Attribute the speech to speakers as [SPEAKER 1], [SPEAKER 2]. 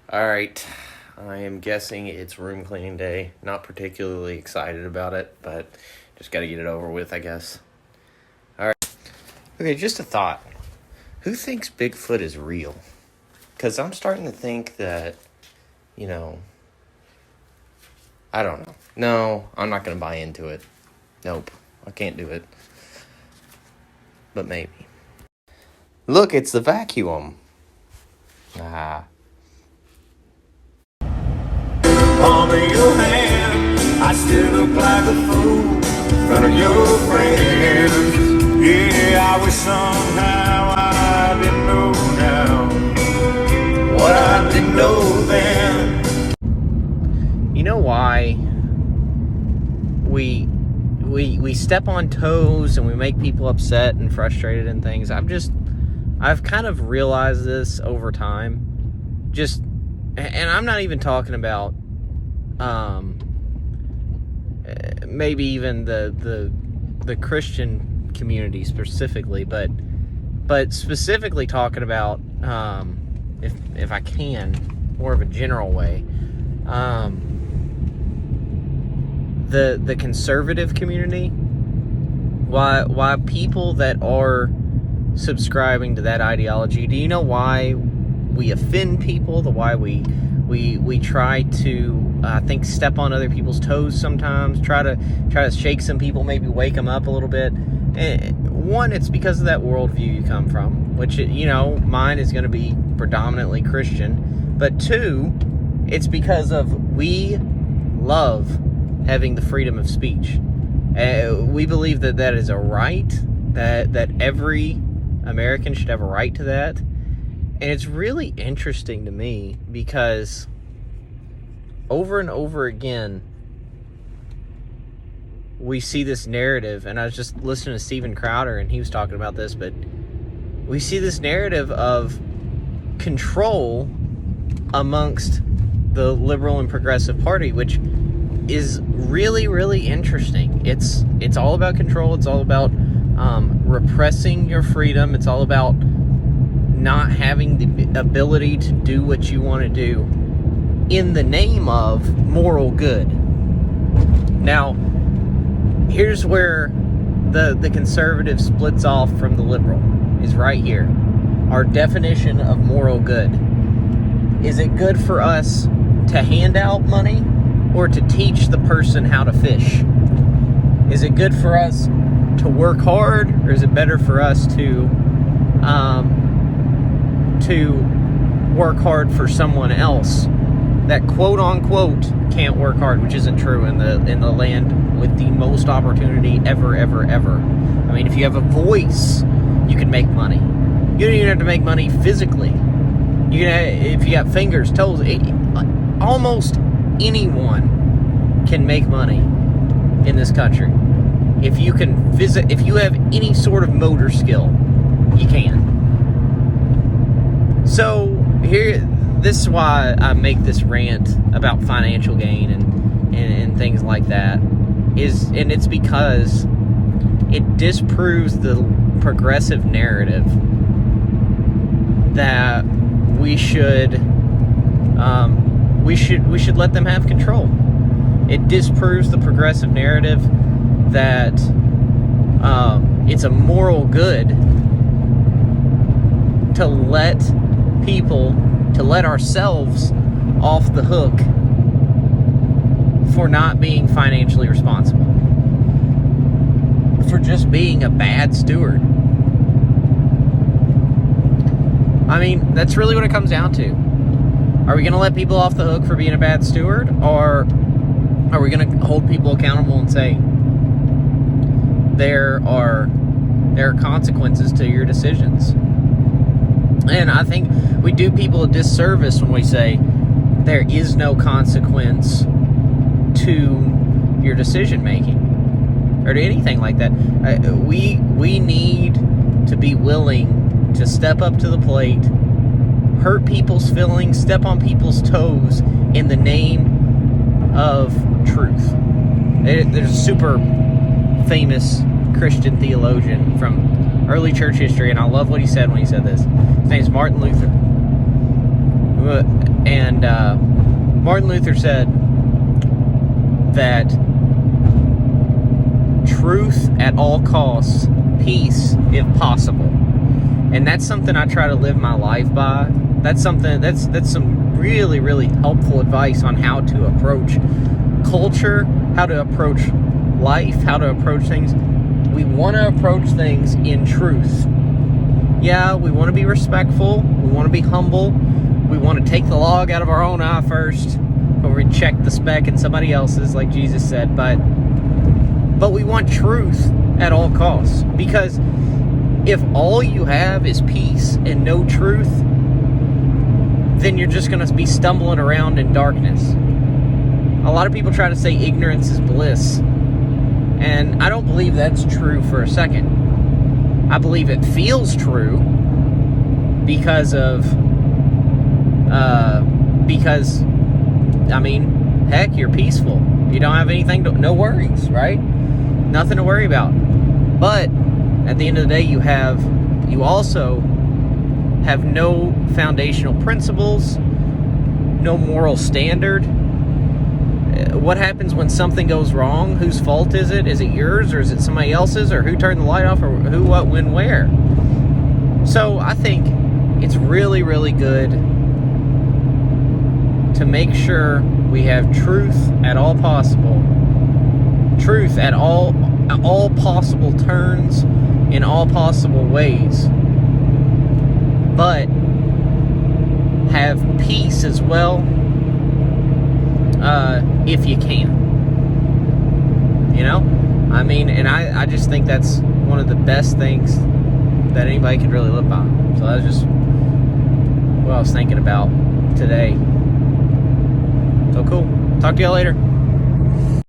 [SPEAKER 1] All right, I am guessing it's room cleaning day. Not particularly excited about it, but just got to get it over with, I guess. All right. Okay, just a thought. Who thinks Bigfoot is real? Because I'm starting to think that, I don't know. No, I'm not going to buy into it. Nope, I can't do it. But maybe. Look, it's the vacuum.
[SPEAKER 2] Palm of your hand, I still look like a fool in front of your friends. Yeah, I wish somehow I didn't know now what I didn't know then.
[SPEAKER 1] You know why we step on toes and we make people upset and frustrated and things? I've kind of realized this over time. And I'm not even talking about maybe even the Christian community specifically, but specifically talking about if I can, more of a general way, the conservative community. Why people that are subscribing to that ideology? Do you know why we offend people? Why we try to I think step on other people's toes sometimes, try to shake some people, maybe wake them up a little bit. One, it's because of that worldview you come from, which, mine is going to be predominantly Christian. But two, it's because of we love having the freedom of speech. We believe that is a right, that every American should have a right to that. And it's really interesting to me because over and over again, we see this narrative, and I was just listening to Steven Crowder, and he was talking about this, but we see this narrative of control amongst the liberal and progressive party, which is really, really interesting. It's all about control. It's all about repressing your freedom. It's all about not having the ability to do what you want to do in the name of moral good. Now, here's where the conservative splits off from the liberal, is right here. Our definition of moral good. Is it good for us to hand out money or to teach the person how to fish? Is it good for us to work hard, or is it better for us to work hard for someone else that quote unquote can't work hard, which isn't true in the land with the most opportunity ever. I mean, if you have a voice, you can make money. You don't even have to make money physically. If you got fingers, toes, almost anyone can make money in this country. If you have any sort of motor skill, you can. So this is why I make this rant about financial gain and things like that. And it's because it disproves the progressive narrative that we should let them have control. It disproves the progressive narrative that it's a moral good to let ourselves off the hook for not being financially responsible, for just being a bad steward. I mean, that's really what it comes down to. Are we going to let people off the hook for being a bad steward, or are we going to hold people accountable and say there are consequences to your decisions? And I think we do people a disservice when we say there is no consequence to your decision making or to anything like that. We need to be willing to step up to the plate, hurt people's feelings, step on people's toes in the name of truth. There's a super famous Christian theologian from early church history, and I love what he said when he said this. His name's Martin Luther. And Martin Luther said that truth at all costs, peace if possible. And that's something I try to live my life by. That's some really, really helpful advice on how to approach culture, how to approach life, how to approach things. We want to approach things in truth. Yeah, we want to be respectful. We want to be humble. We want to take the log out of our own eye first before we check the speck in somebody else's, like Jesus said. But we want truth at all costs. Because if all you have is peace and no truth, then you're just going to be stumbling around in darkness. A lot of people try to say ignorance is bliss. And I don't believe that's true for a second. I believe it feels true because, I mean, heck, you're peaceful. You don't have anything, no worries, right? Nothing to worry about. But at the end of the day, you also have no foundational principles, no moral standard. What happens when something goes wrong? Whose fault is it? Is it yours, or is it somebody else's, or who turned the light off, or who, what, when, where? So I think it's really, really good to make sure we have truth at all possible, truth at all possible turns, in all possible ways, but have peace as well, if you can. You know? I mean, and I just think that's one of the best things that anybody could really live by. So that's just what I was thinking about today. So cool. Talk to y'all later.